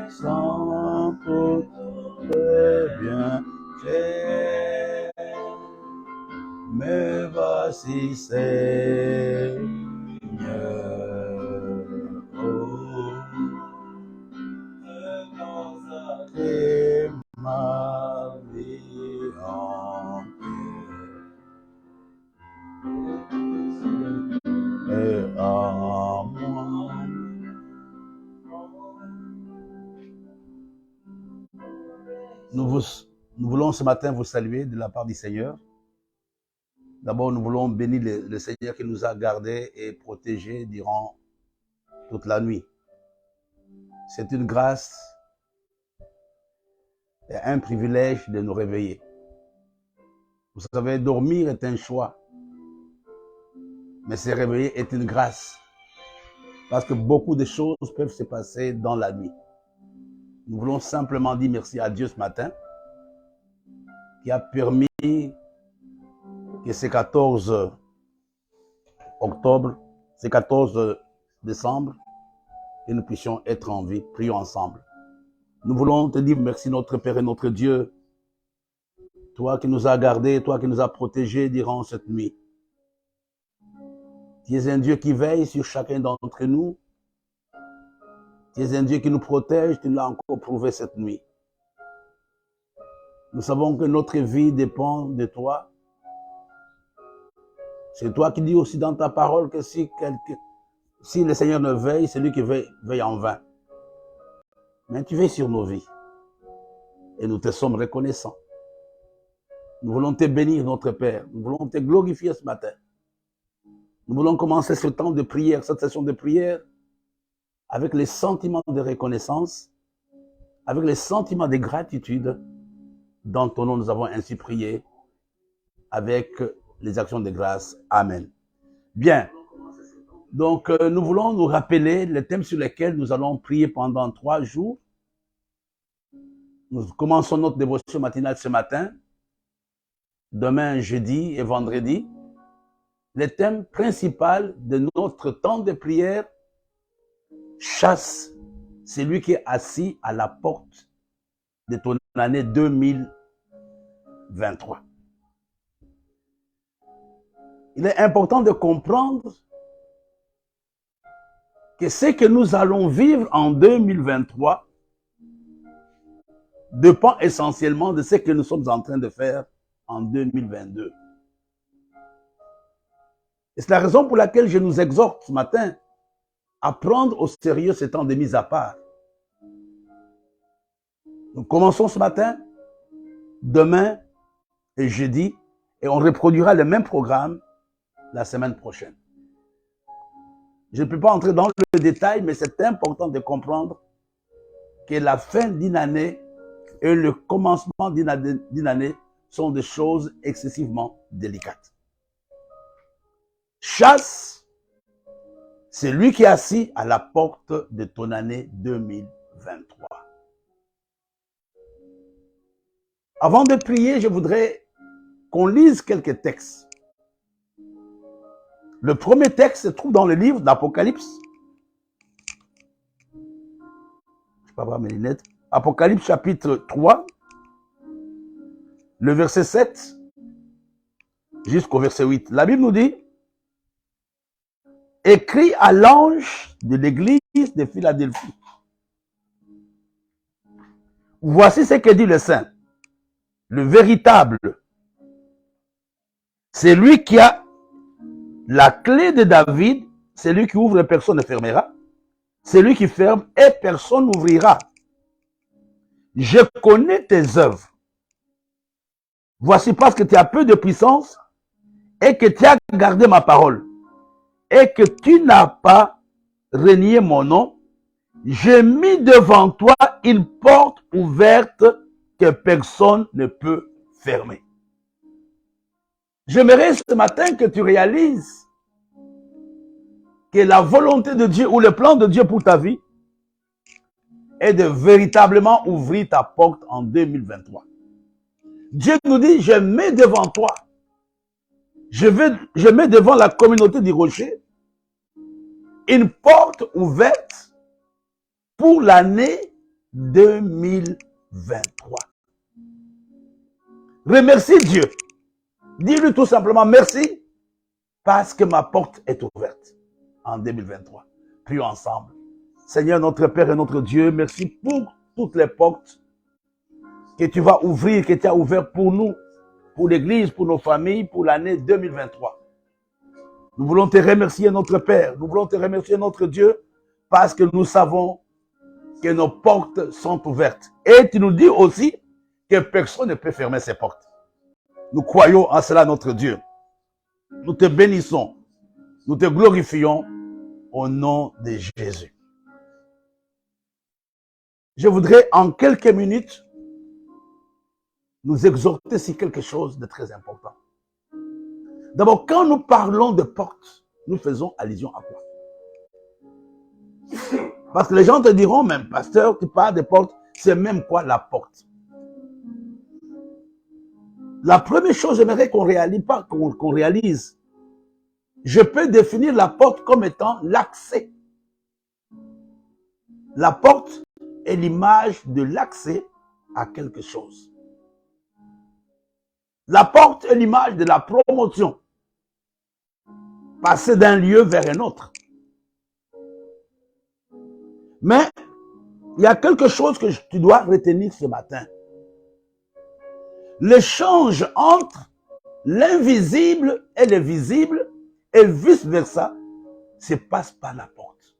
Sans tout le bien fait, me voici Seigneur. Oh, et ma vie entière et à moi. Nous voulons ce matin vous saluer de la part du Seigneur. D'abord, nous voulons bénir le Seigneur qui nous a gardés et protégés durant toute la nuit. C'est une grâce et un privilège de nous réveiller. Vous savez, dormir est un choix, mais se réveiller est une grâce. Parce que beaucoup de choses peuvent se passer dans la nuit. Nous voulons simplement dire merci à Dieu ce matin, qui a permis que ce 14 octobre, ce 14 décembre, que nous puissions être en vie. Prions ensemble. Nous voulons te dire merci notre Père et notre Dieu, toi qui nous as gardés, toi qui nous as protégés durant cette nuit. Tu es un Dieu qui veille sur chacun d'entre nous. Tu es un Dieu qui nous protège, tu l'as encore prouvé cette nuit. Nous savons que notre vie dépend de toi. C'est toi qui dis aussi dans ta parole que si le Seigneur ne veille, c'est lui qui veille en vain. Mais tu veilles sur nos vies. Et nous te sommes reconnaissants. Nous voulons te bénir, notre Père. Nous voulons te glorifier ce matin. Nous voulons commencer ce temps de prière, cette session de prière, avec les sentiments de reconnaissance, avec les sentiments de gratitude. Dans ton nom, nous avons ainsi prié, avec les actions de grâce. Amen. Bien. Donc, nous voulons nous rappeler les thèmes sur lesquels nous allons prier pendant 3 jours. Nous commençons notre dévotion matinale ce matin, demain, jeudi et vendredi. Le thème principal de notre temps de prière, chasse celui qui est assis à la porte de ton année 2023. Il est important de comprendre que ce que nous allons vivre en 2023 dépend essentiellement de ce que nous sommes en train de faire en 2022. Et c'est la raison pour laquelle je nous exhorte ce matin à prendre au sérieux ce temps de mise à part. Nous commençons ce matin, demain et jeudi, et on reproduira le même programme la semaine prochaine. Je ne peux pas entrer dans le détail, mais c'est important de comprendre que la fin d'une année et le commencement d'une année sont des choses excessivement délicates. Chasse, c'est lui qui est assis à la porte de ton année 2023. Avant de prier, je voudrais qu'on lise quelques textes. Le premier texte se trouve dans le livre d'Apocalypse. Je ne vais pas voir mes lunettes. Apocalypse chapitre 3, le verset 7 jusqu'au verset 8. La Bible nous dit, écrit à l'ange de l'église de Philadelphie. Voici ce que dit le Saint, le véritable. C'est lui qui a la clé de David, c'est lui qui ouvre et personne ne fermera. C'est lui qui ferme et personne n'ouvrira. Je connais tes œuvres. Voici parce que tu as peu de puissance et que tu as gardé ma parole et que tu n'as pas renié mon nom. J'ai mis devant toi une porte ouverte que personne ne peut fermer. J'aimerais ce matin que tu réalises que la volonté de Dieu ou le plan de Dieu pour ta vie est de véritablement ouvrir ta porte en 2023. Dieu nous dit, je mets devant toi, je mets devant la communauté du Rocher une porte ouverte pour l'année 2023. Remercie Dieu. Dis-lui tout simplement merci parce que ma porte est ouverte en 2023. Prions ensemble. Seigneur, notre Père et notre Dieu, merci pour toutes les portes que tu vas ouvrir, que tu as ouvertes pour nous, pour l'Église, pour nos familles, pour l'année 2023. Nous voulons te remercier, notre Père. Nous voulons te remercier, notre Dieu, parce que nous savons que nos portes sont ouvertes. Et tu nous dis aussi que personne ne peut fermer ces portes. Nous croyons en cela, notre Dieu. Nous te bénissons. Nous te glorifions au nom de Jésus. Je voudrais en quelques minutes nous exhorter sur quelque chose de très important. D'abord, quand nous parlons de portes, nous faisons allusion à quoi? Parce que les gens te diront, même pasteur, tu parles de portes, c'est même quoi la porte? La première chose, j'aimerais qu'on réalise, je peux définir la porte comme étant l'accès. La porte est l'image de l'accès à quelque chose. La porte est l'image de la promotion. Passer d'un lieu vers un autre. Mais, il y a quelque chose que tu dois retenir ce matin. L'échange entre l'invisible et le visible, et vice-versa, se passe par la porte.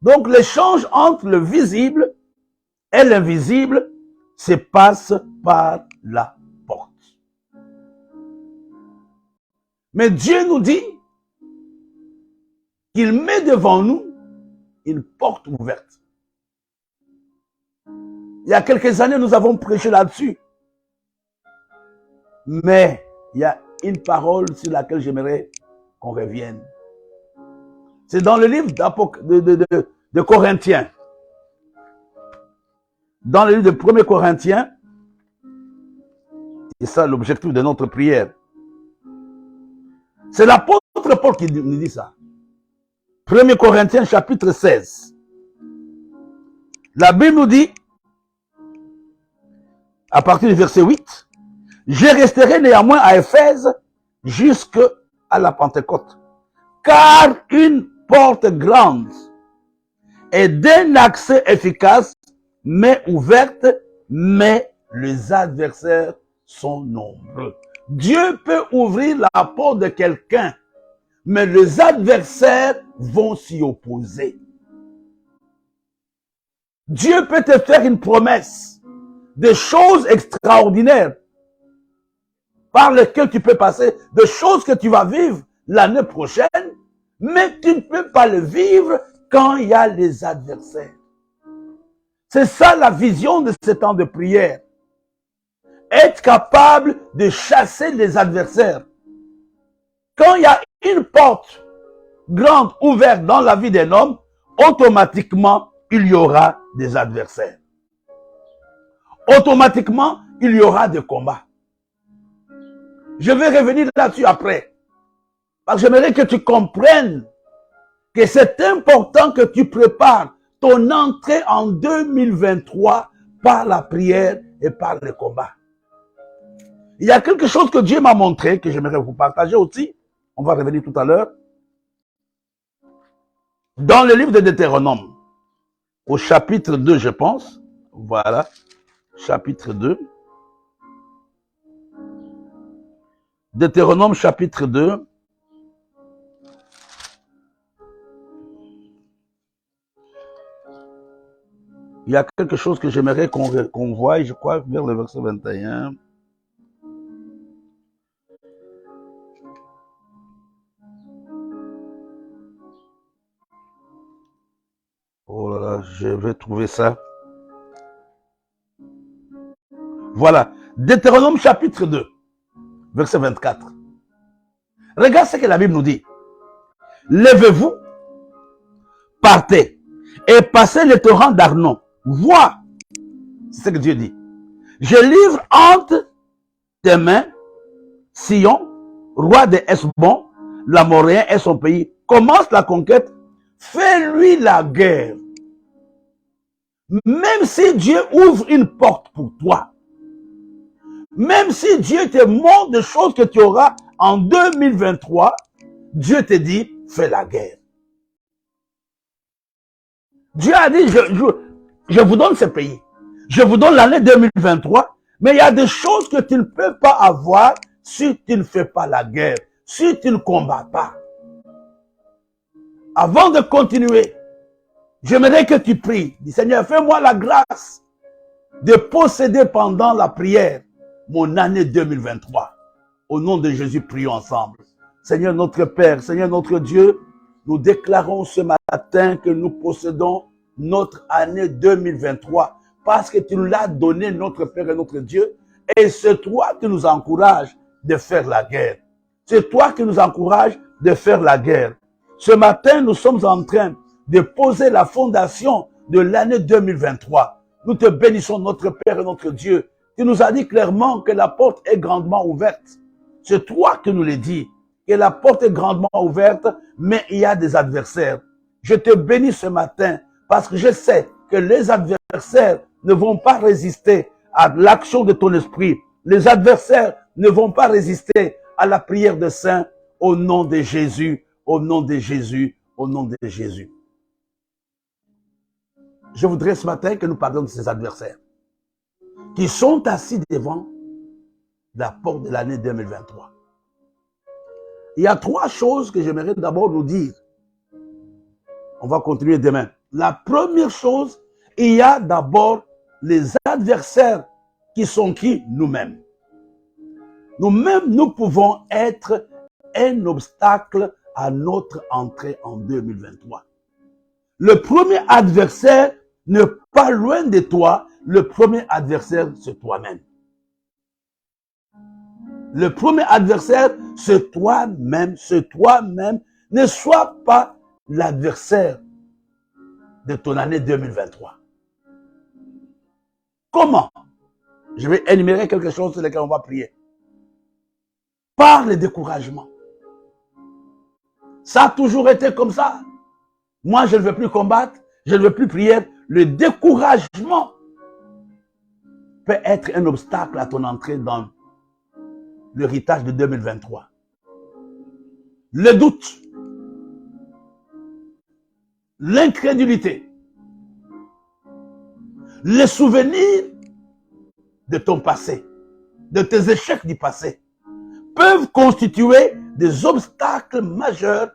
Donc, l'échange entre le visible et l'invisible se passe par la porte. Mais Dieu nous dit qu'il met devant nous une porte ouverte. Il y a quelques années, nous avons prêché là-dessus. Mais il y a une parole sur laquelle j'aimerais qu'on revienne. C'est dans le livre de Corinthiens. Dans le livre de 1 Corinthiens, c'est ça l'objectif de notre prière. C'est l'apôtre Paul qui nous dit ça. 1 Corinthiens chapitre 16. La Bible nous dit, à partir du verset 8, « Je resterai néanmoins à Éphèse jusqu'à la Pentecôte, car une porte grande et d'un accès efficace m'est ouverte, mais les adversaires sont nombreux. » Dieu peut ouvrir la porte de quelqu'un, mais les adversaires vont s'y opposer. Dieu peut te faire une promesse, des choses extraordinaires par lesquelles tu peux passer, des choses que tu vas vivre, l'année prochaine, mais tu ne peux pas le vivre quand il y a les adversaires. C'est ça la vision de ce temps de prière. Être capable de chasser les adversaires. Quand il y a une porte grande ouverte dans la vie d'un homme, automatiquement, il y aura des adversaires. Automatiquement, il y aura des combats. Je vais revenir là-dessus après. Parce que j'aimerais que tu comprennes que c'est important que tu prépares ton entrée en 2023 par la prière et par le combat. Il y a quelque chose que Dieu m'a montré, que j'aimerais vous partager aussi. On va revenir tout à l'heure. Dans le livre de Deutéronome, au chapitre 2, je pense. Voilà, chapitre 2. Deutéronome, chapitre 2. Il y a quelque chose que j'aimerais qu'on voie, je crois, vers le verset 21. Oh là là, je vais trouver ça. Voilà, Deutéronome chapitre 2, verset 24. Regarde ce que la Bible nous dit. Levez-vous, partez, et passez le torrent d'Arnon. Vois, c'est ce que Dieu dit. Je livre entre tes mains Sion, roi de Hesbon, l'Amoréen et son pays. Commence la conquête, fais-lui la guerre. Même si Dieu ouvre une porte pour toi, même si Dieu te montre des choses que tu auras en 2023, Dieu te dit, fais la guerre. Dieu a dit, je vous donne ce pays. Je vous donne l'année 2023, mais il y a des choses que tu ne peux pas avoir si tu ne fais pas la guerre, si tu ne combats pas. Avant de continuer, j'aimerais que tu pries. Dis, Seigneur, fais-moi la grâce de posséder pendant la prière mon année 2023. Au nom de Jésus, prions ensemble. Seigneur notre Père, Seigneur notre Dieu, nous déclarons ce matin que nous possédons notre année 2023 parce que tu nous l'as donné, notre Père et notre Dieu, et c'est toi qui nous encourages de faire la guerre. C'est toi qui nous encourages de faire la guerre. Ce matin, nous sommes en train de poser la fondation de l'année 2023. Nous te bénissons, notre Père et notre Dieu. Tu nous as dit clairement que la porte est grandement ouverte. C'est toi qui nous l'as dit, que la porte est grandement ouverte, mais il y a des adversaires. Je te bénis ce matin parce que je sais que les adversaires ne vont pas résister à l'action de ton esprit. Les adversaires ne vont pas résister à la prière des saints au nom de Jésus, au nom de Jésus, au nom de Jésus. Je voudrais ce matin que nous parlions de ces adversaires qui sont assis devant la porte de l'année 2023. Il y a trois choses que j'aimerais d'abord nous dire. On va continuer demain. La première chose, il y a d'abord les adversaires qui sont qui? Nous-mêmes. Nous-mêmes, nous pouvons être un obstacle à notre entrée en 2023. Le premier adversaire n'est pas loin de toi. Le premier adversaire, c'est toi-même. Le premier adversaire, c'est toi-même, c'est toi-même. Ne sois pas l'adversaire de ton année 2023. Comment? Je vais énumérer quelque chose sur lequel on va prier. Par le découragement. Ça a toujours été comme ça. Moi, je ne veux plus combattre, je ne veux plus prier. Le découragement peut être un obstacle à ton entrée dans l'héritage de 2023. Le doute, l'incrédulité, les souvenirs de ton passé, de tes échecs du passé, peuvent constituer des obstacles majeurs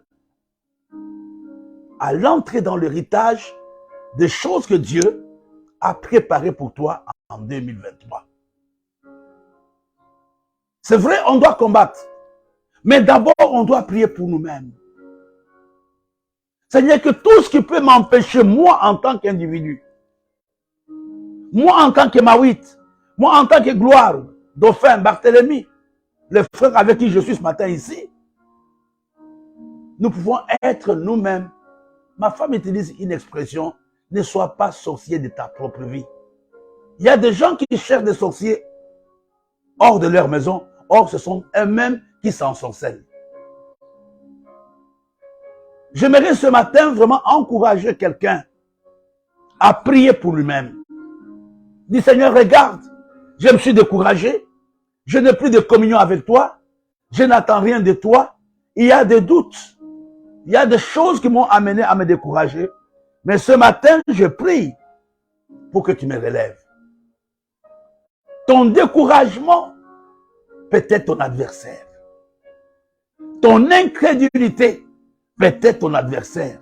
à l'entrée dans l'héritage des choses que Dieu a préparées pour toi en 2023. C'est vrai, on doit combattre. Mais d'abord, on doit prier pour nous-mêmes. Seigneur, que tout ce qui peut m'empêcher, moi en tant qu'individu, moi en tant que Mawit, moi en tant que Gloire, Dauphin, Barthélemy, les frères avec qui je suis ce matin ici, nous pouvons être nous-mêmes. Ma femme utilise une expression, ne sois pas sorcier de ta propre vie. Il y a des gens qui cherchent des sorciers hors de leur maison, or ce sont eux-mêmes qui s'en sorcellent. J'aimerais ce matin vraiment encourager quelqu'un à prier pour lui-même. Dis Seigneur, regarde, je me suis découragé, je n'ai plus de communion avec toi, je n'attends rien de toi, il y a des doutes, il y a des choses qui m'ont amené à me décourager, mais ce matin, je prie pour que tu me relèves. Ton découragement peut être ton adversaire. Ton incrédulité peut être ton adversaire.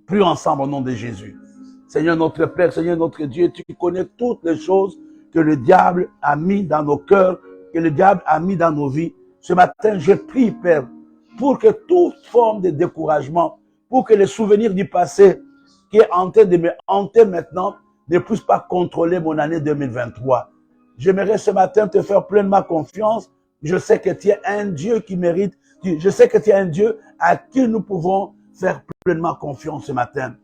Prions ensemble au nom de Jésus. Seigneur notre Père, Seigneur notre Dieu, tu connais toutes les choses que le diable a mis dans nos cœurs, que le diable a mis dans nos vies. Ce matin, je prie, Père, pour que toute forme de découragement, pour que les souvenirs du passé qui est en train de me hanter maintenant ne puissent pas contrôler mon année 2023. J'aimerais ce matin te faire pleinement confiance. Je sais que tu es un Dieu qui mérite. Je sais que tu es un Dieu à qui nous pouvons faire pleinement confiance ce matin.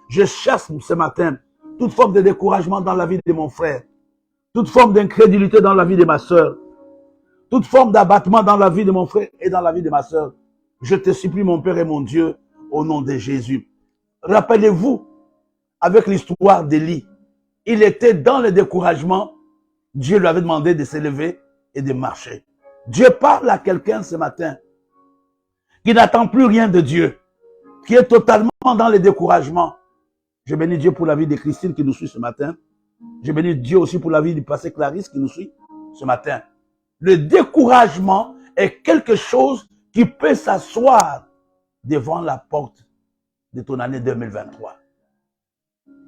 Je chasse ce matin toute forme de découragement dans la vie de mon frère, toute forme d'incrédulité dans la vie de ma sœur, toute forme d'abattement dans la vie de mon frère et dans la vie de ma sœur. Je te supplie, mon Père et mon Dieu, au nom de Jésus. Rappelez-vous, avec l'histoire d'Élie, il était dans le découragement. Dieu lui avait demandé de se lever et de marcher. Dieu parle à quelqu'un ce matin qui n'attend plus rien de Dieu, qui est totalement dans le découragement. Je bénis Dieu pour la vie de Christine qui nous suit ce matin. Je bénis Dieu aussi pour la vie du passé Clarisse qui nous suit ce matin. Le découragement est quelque chose qui peut s'asseoir devant la porte de ton année 2023.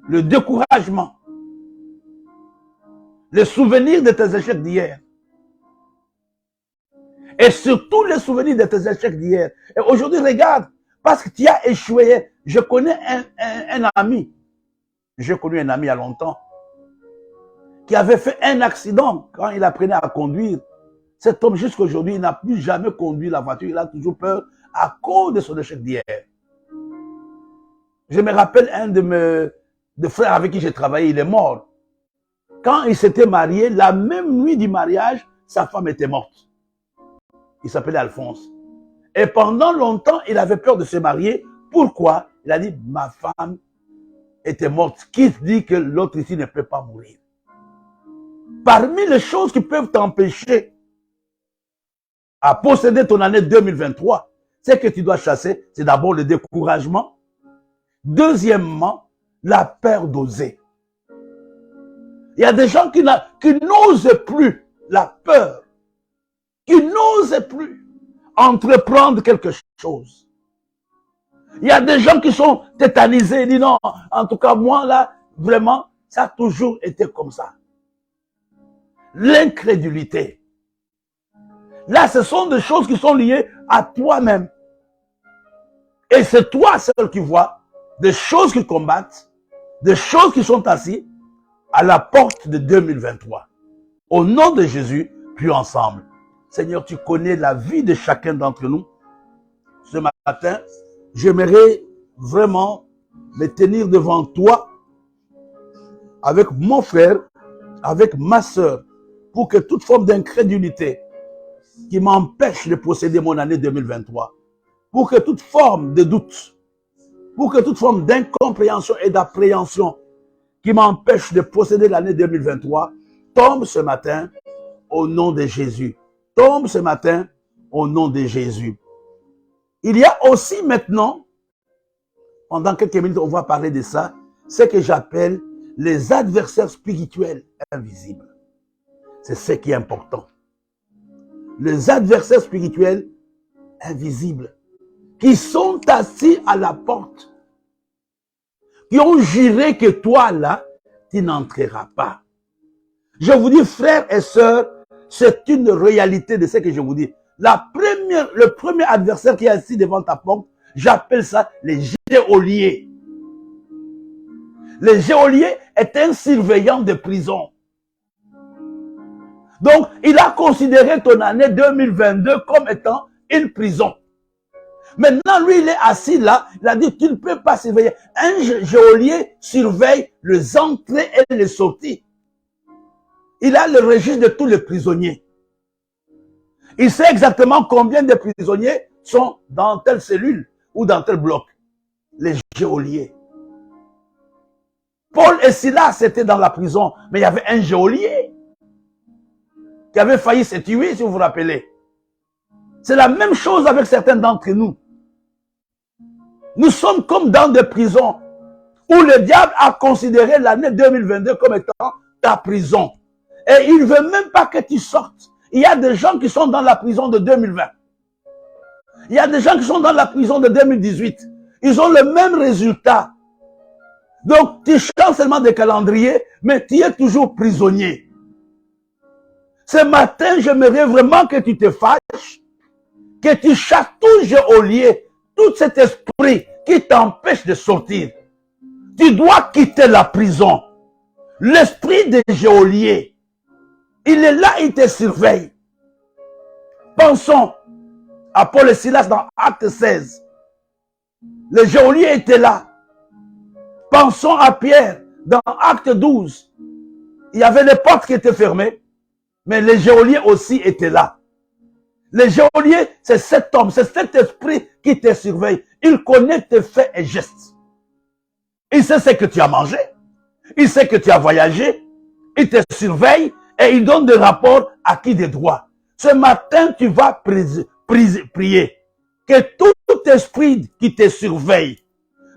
Le découragement, les souvenirs de tes échecs d'hier, et surtout les souvenirs de tes échecs d'hier. Et aujourd'hui, regarde, parce que tu as échoué. Je connais un ami, j'ai connu un ami il y a longtemps, qui avait fait un accident quand il apprenait à conduire. Cet homme, jusqu'à aujourd'hui, il n'a plus jamais conduit la voiture. Il a toujours peur à cause de son échec d'hier. Je me rappelle un de mes frères avec qui j'ai travaillé, il est mort. Quand il s'était marié, la même nuit du mariage, sa femme était morte. Il s'appelait Alphonse. Et pendant longtemps, il avait peur de se marier. Pourquoi? Il a dit, ma femme était morte. Qui dit que l'autre ici ne peut pas mourir? Parmi les choses qui peuvent t'empêcher à posséder ton année 2023, c'est que tu dois chasser, c'est d'abord le découragement. Deuxièmement, la peur d'oser. Il y a des gens qui n'osent plus, la peur, qui n'osent plus entreprendre quelque chose. Il y a des gens qui sont tétanisés, ils disent non, en tout cas moi là, vraiment, ça a toujours été comme ça. L'incrédulité. Là, ce sont des choses qui sont liées à toi-même. Et c'est toi seul qui vois des choses qui combattent, des choses qui sont assises à la porte de 2023. Au nom de Jésus, puis ensemble. Seigneur, tu connais la vie de chacun d'entre nous. Ce matin, j'aimerais vraiment me tenir devant toi avec mon frère, avec ma sœur, pour que toute forme d'incrédulité qui m'empêche de posséder mon année 2023, pour que toute forme de doute, pour que toute forme d'incompréhension et d'appréhension qui m'empêche de posséder l'année 2023, tombe ce matin au nom de Jésus. Tombe ce matin au nom de Jésus. Il y a aussi maintenant, pendant quelques minutes, on va parler de ça, ce que j'appelle les adversaires spirituels invisibles. C'est ce qui est important. Les adversaires spirituels invisibles qui sont assis à la porte, qui ont juré que toi, là, tu n'entreras pas. Je vous dis, frères et sœurs, c'est une réalité de ce que je vous dis. La première premier adversaire qui est assis devant ta porte, j'appelle ça les geôliers. Le geôlier est un surveillant de prison. Donc, il a considéré ton année 2022 comme étant une prison. Maintenant, lui, il est assis là, il a dit, tu ne peux pas surveiller. Un geôlier surveille les entrées et les sorties. Il a le registre de tous les prisonniers. Il sait exactement combien de prisonniers sont dans telle cellule ou dans tel bloc. Les geôliers. Paul et Silas étaient dans la prison, mais il y avait un geôlier qui avait failli se tuer, si vous vous rappelez. C'est la même chose avec certains d'entre nous. Nous sommes comme dans des prisons où le diable a considéré l'année 2022 comme étant ta prison. Et il ne veut même pas que tu sortes. Il y a des gens qui sont dans la prison de 2020. Il y a des gens qui sont dans la prison de 2018. Ils ont le même résultat. Donc, tu changes seulement de calendrier, mais tu es toujours prisonnier. Ce matin, j'aimerais vraiment que tu te fâches, que tu chatouilles au lieu tout cet esprit qui t'empêche de sortir. Tu dois quitter la prison. L'esprit des geôliers, il est là, il te surveille. Pensons à Paul et Silas dans Acte 16. Les geôliers étaient là. Pensons à Pierre dans Acte 12. Il y avait les portes qui étaient fermées, mais les geôliers aussi étaient là. Les geôliers, c'est cet homme, c'est cet esprit qui te surveille. Il connaît tes faits et gestes. Il sait ce que tu as mangé. Il sait que tu as voyagé. Il te surveille et il donne des rapports à qui des droits. Ce matin, tu vas prier que tout esprit qui te surveille,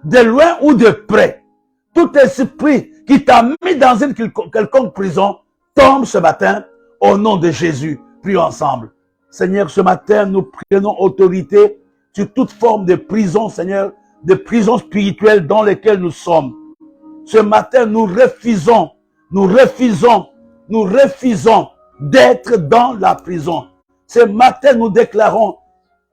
de loin ou de près, tout esprit qui t'a mis dans une quelconque prison, tombe ce matin au nom de Jésus. Prions ensemble. Seigneur, ce matin, nous prenons autorité sur toute forme de prison, Seigneur, de prison spirituelle dans lesquelles nous sommes. Ce matin, nous refusons d'être dans la prison. Ce matin, nous déclarons,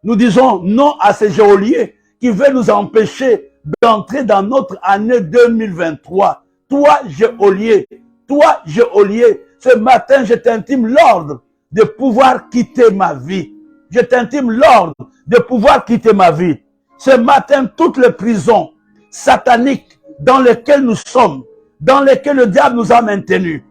nous disons non à ces geôliers qui veulent nous empêcher d'entrer dans notre année 2023. Toi, geôlier, ce matin, je t'intime l'ordre de pouvoir quitter ma vie. Je t'intime l'ordre de pouvoir quitter ma vie. Ce matin, toutes les prisons sataniques dans lesquelles nous sommes, dans lesquelles le diable nous a maintenus.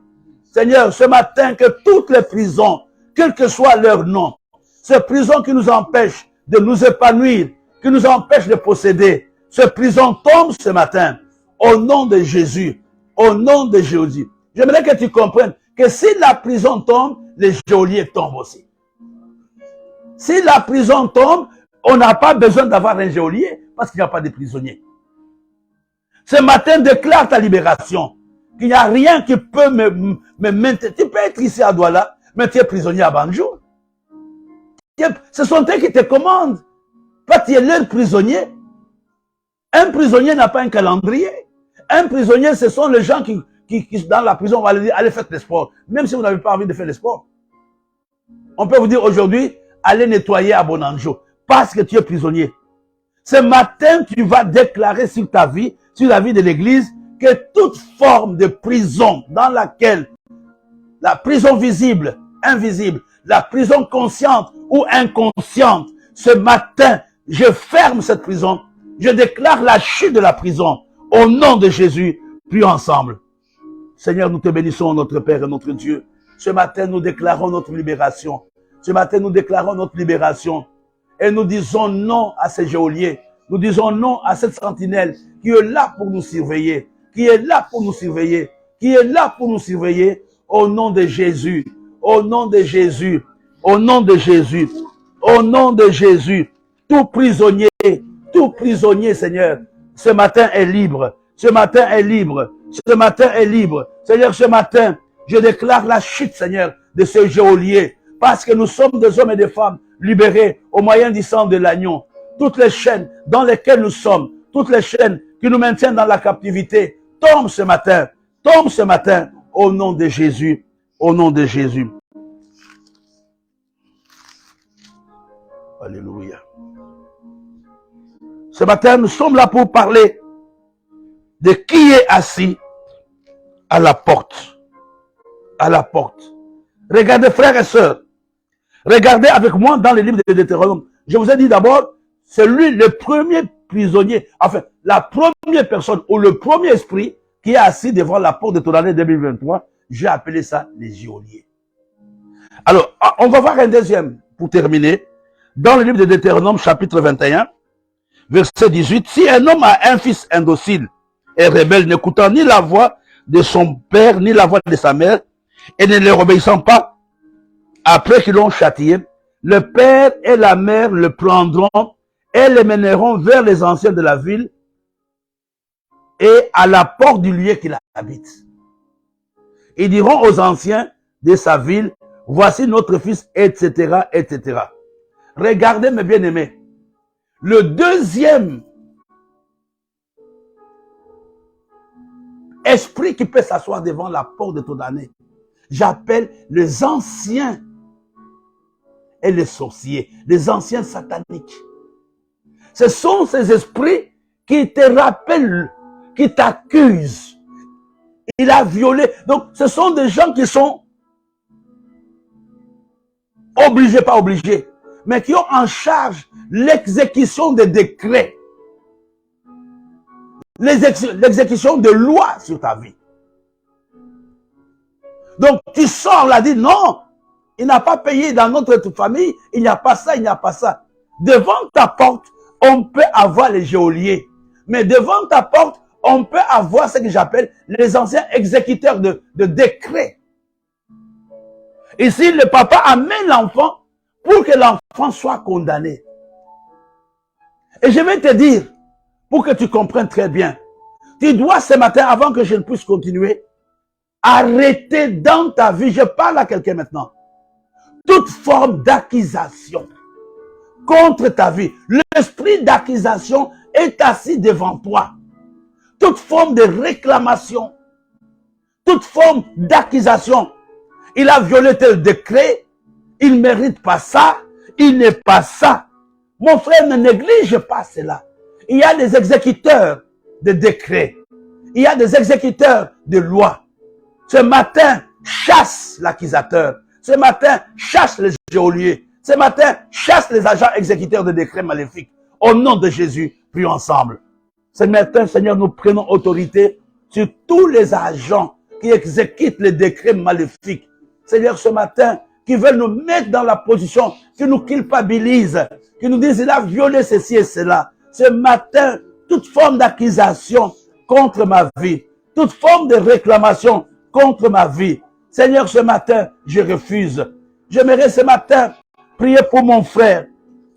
Seigneur, ce matin, que toutes les prisons, quel que soit leur nom, ces prisons qui nous empêchent de nous épanouir, qui nous empêchent de posséder, ces prisons tombent ce matin, au nom de Jésus, au nom de Jésus. J'aimerais que tu comprennes que si la prison tombe, les geôliers tombent aussi. Si la prison tombe, on n'a pas besoin d'avoir un geôlier parce qu'il n'y a pas de prisonniers. Ce matin, déclare ta libération. Qu'il n'y a rien qui peut me maintenir. Tu peux être ici à Douala, mais tu es prisonnier à Banjou. Ce sont eux qui te commandent. Pas tu es leur prisonnier. Un prisonnier n'a pas un calendrier. Un prisonnier, ce sont les gens qui dans la prison, on va leur dire, allez faire le sport. Même si vous n'avez pas envie de faire le sport. On peut vous dire aujourd'hui, allez nettoyer à Bonanjo. Parce que tu es prisonnier. Ce matin, tu vas déclarer sur ta vie, sur la vie de l'église, que toute forme de prison dans laquelle, la prison visible, invisible, la prison consciente ou inconsciente, ce matin, je ferme cette prison. Je déclare la chute de la prison. Au nom de Jésus, prions ensemble. Seigneur, nous te bénissons, notre Père et notre Dieu. Ce matin, nous déclarons notre libération. Ce matin, nous déclarons notre libération. Et nous disons non à ces geôliers. Nous disons non à cette sentinelle qui est là pour nous surveiller. Qui est là pour nous surveiller. Qui est là pour nous surveiller. Au nom de Jésus. Au nom de Jésus. Au nom de Jésus. Au nom de Jésus. Tout prisonnier, Seigneur, ce matin est libre. Ce matin est libre. Ce matin est libre. Seigneur, ce matin, je déclare la chute, Seigneur, de ce geôlier. Parce que nous sommes des hommes et des femmes libérés au moyen du sang de l'agneau. Toutes les chaînes dans lesquelles nous sommes, toutes les chaînes qui nous maintiennent dans la captivité, tombent ce matin, au nom de Jésus, au nom de Jésus. Alléluia. Ce matin, nous sommes là pour parler de qui est assis à la porte. À la porte. Regardez, frères et sœurs. Regardez avec moi dans le livre de Deutéronome. Je vous ai dit d'abord, c'est lui le premier prisonnier, enfin, la première personne ou le premier esprit qui est assis devant la porte de ton année 2023. J'ai appelé ça les geôliers. Alors, on va voir un deuxième pour terminer. Dans le livre de Deutéronome, chapitre 21, verset 18. Si un homme a un fils indocile et rebelle, n'écoutant ni la voix de son père, ni la voix de sa mère, et ne leur obéissant pas, après qu'ils l'ont châtié, le père et la mère le prendront et le mèneront vers les anciens de la ville et à la porte du lieu qu'il habite. Ils diront aux anciens de sa ville, voici notre fils, etc., etc. Regardez mes bien-aimés. Le deuxième esprit qui peut s'asseoir devant la porte de ton année, j'appelle les anciens et les sorciers, les anciens sataniques. Ce sont ces esprits qui te rappellent, qui t'accusent. Il a violé. Donc, ce sont des gens qui sont obligés, pas obligés, mais qui ont en charge l'exécution des décrets, l'exécution de lois sur ta vie. Donc, tu sors là, dis non, il n'a pas payé dans notre famille, il n'y a pas ça, il n'y a pas ça. Devant ta porte, on peut avoir les geôliers. Mais devant ta porte, on peut avoir ce que j'appelle les anciens exécuteurs de décrets. Ici, le papa amène l'enfant pour que l'enfant soit condamné. Et je vais te dire, pour que tu comprennes très bien, tu dois ce matin, avant que je ne puisse continuer, arrêter dans ta vie, je parle à quelqu'un maintenant, toute forme d'accusation contre ta vie. L'esprit d'accusation est assis devant toi. Toute forme de réclamation, toute forme d'accusation. Il a violé tel décret, il ne mérite pas ça, il n'est pas ça. Mon frère, ne néglige pas cela. Il y a des exécuteurs de décrets, il y a des exécuteurs de lois. Ce matin, chasse l'accusateur. Ce matin, chasse les geôliers. Ce matin, chasse les agents exécuteurs de décrets maléfiques. Au nom de Jésus, prions ensemble. Ce matin, Seigneur, nous prenons autorité sur tous les agents qui exécutent les décrets maléfiques. Seigneur, ce matin, qui veulent nous mettre dans la position, qui nous culpabilisent, qui nous disent il a violé ceci et cela. Ce matin, toute forme d'accusation contre ma vie, toute forme de réclamation contre ma vie. Seigneur, ce matin, je refuse. J'aimerais ce matin prier pour mon frère.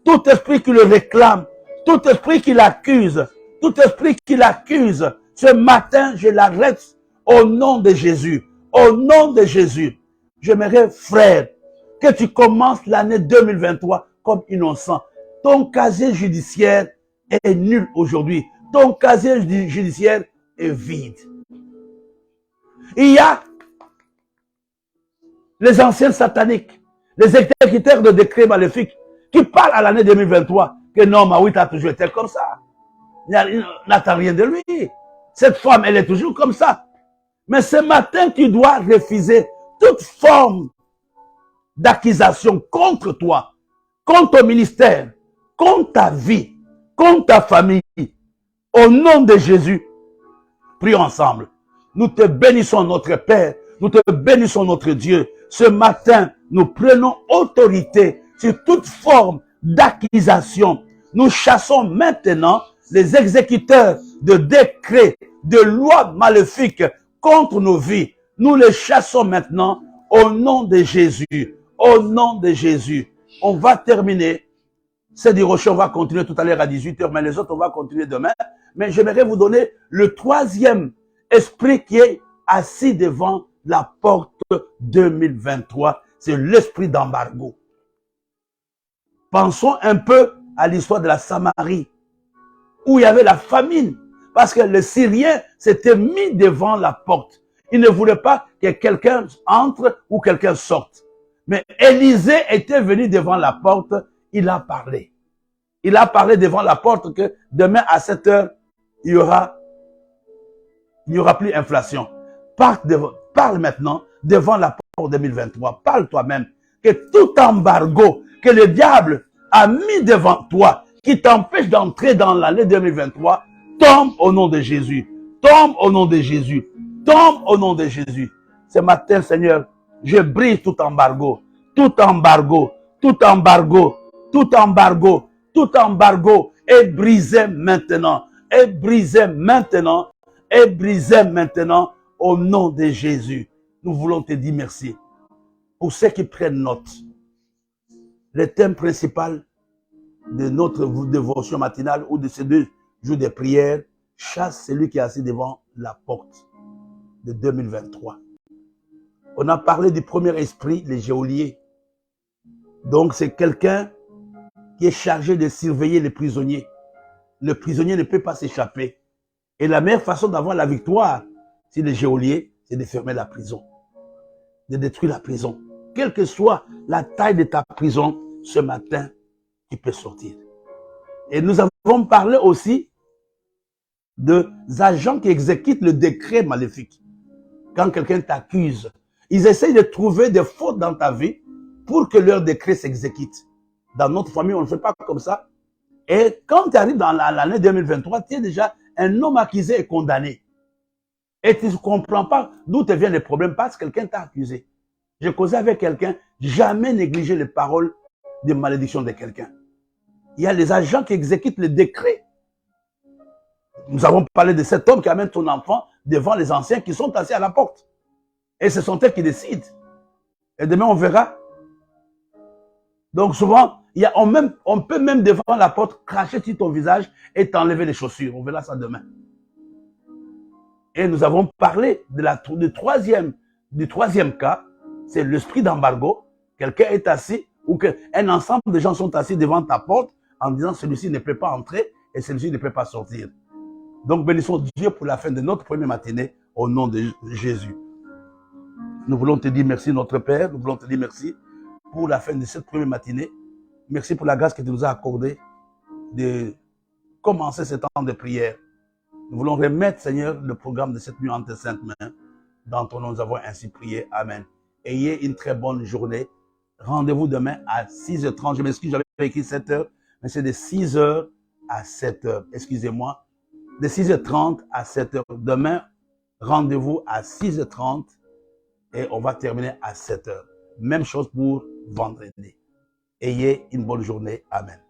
Tout esprit qui le réclame, tout esprit qui l'accuse, tout esprit qui l'accuse, ce matin, je l'arrête au nom de Jésus. Au nom de Jésus. J'aimerais, frère, que tu commences l'année 2023 comme innocent. Ton casier judiciaire est nul aujourd'hui. Ton casier judiciaire est vide. Il y a les anciens sataniques, les exécuteurs de décrets maléfiques qui parlent à l'année 2023 que non, Mahoui a toujours été comme ça. Il n'attend rien de lui. Cette femme, elle est toujours comme ça. Mais ce matin, tu dois refuser toute forme d'accusation contre toi, contre ton ministère, contre ta vie, contre ta famille. Au nom de Jésus, prions ensemble. Nous te bénissons, notre Père. Nous te bénissons, notre Dieu. Ce matin, nous prenons autorité sur toute forme d'accusation. Nous chassons maintenant les exécuteurs de décrets, de lois maléfiques contre nos vies. Nous les chassons maintenant au nom de Jésus. Au nom de Jésus. On va terminer. C'est du Rocher, on va continuer tout à l'heure à 18h, mais les autres, on va continuer demain. Mais j'aimerais vous donner le troisième esprit qui est assis devant la porte 2023. C'est l'esprit d'embargo. Pensons un peu à l'histoire de la Samarie, où il y avait la famine, parce que les Syriens s'étaient mis devant la porte. Ils ne voulaient pas que quelqu'un entre ou quelqu'un sorte. Mais Élisée était venu devant la porte, il a parlé. Il a parlé devant la porte que demain à 7 heures, il n'y aura plus inflation. Parle maintenant devant la porte 2023. Parle toi-même que tout embargo que le diable a mis devant toi, qui t'empêche d'entrer dans l'année 2023, tombe au nom de Jésus. Tombe au nom de Jésus. Tombe au nom de Jésus. Ce matin, Seigneur, je brise tout embargo. Tout embargo. Tout embargo. Tout embargo. Tout embargo est brisé maintenant. Est brisé maintenant. Est brisé maintenant au nom de Jésus. Nous voulons te dire merci. Pour ceux qui prennent note, le thème principal de notre dévotion matinale ou de ces 2 jours de prière, chasse celui qui est assis devant la porte de 2023. On a parlé du premier esprit, le geôlier. Donc c'est quelqu'un qui est chargé de surveiller les prisonniers. Le prisonnier ne peut pas s'échapper. Et la meilleure façon d'avoir la victoire, c'est le geôlier, c'est de fermer la prison, de détruire la prison. Quelle que soit la taille de ta prison, ce matin, tu peux sortir. Et nous avons parlé aussi des agents qui exécutent le décret maléfique. Quand quelqu'un t'accuse, ils essayent de trouver des fautes dans ta vie pour que leur décret s'exécute. Dans notre famille, on ne fait pas comme ça. Et quand tu arrives dans l'année 2023, tu es déjà un homme accusé et condamné. Et tu ne comprends pas d'où te viennent les problèmes parce que quelqu'un t'a accusé. J'ai causé avec quelqu'un, jamais négliger les paroles de malédiction de quelqu'un. Il y a les agents qui exécutent le décret. Nous avons parlé de cet homme qui amène ton enfant devant les anciens qui sont assis à la porte. Et ce sont eux qui décident. Et demain, on verra. Donc souvent, on peut même devant la porte cracher sur ton visage et t'enlever les chaussures. On verra ça demain. Et nous avons parlé du troisième cas, c'est l'esprit d'embargo. Quelqu'un est assis ou qu'un ensemble de gens sont assis devant ta porte en disant celui-ci ne peut pas entrer et celui-ci ne peut pas sortir. Donc bénissons Dieu pour la fin de notre première matinée au nom de Jésus. Nous voulons te dire merci notre Père, nous voulons te dire merci pour la fin de cette première matinée. Merci pour la grâce que tu nous as accordée de commencer ce temps de prière. Nous voulons remettre, Seigneur, le programme de cette nuit entre tes saintes mains. Dans ton nom, nous avons ainsi prié. Amen. Ayez une très bonne journée. Rendez-vous demain à 6h30. Je m'excuse, j'avais écrit 7h, mais c'est de 6h à 7h. Excusez-moi. De 6h30 à 7h. Demain, rendez-vous à 6h30 et on va terminer à 7h. Même chose pour vendredi. Ayez une bonne journée. Amen.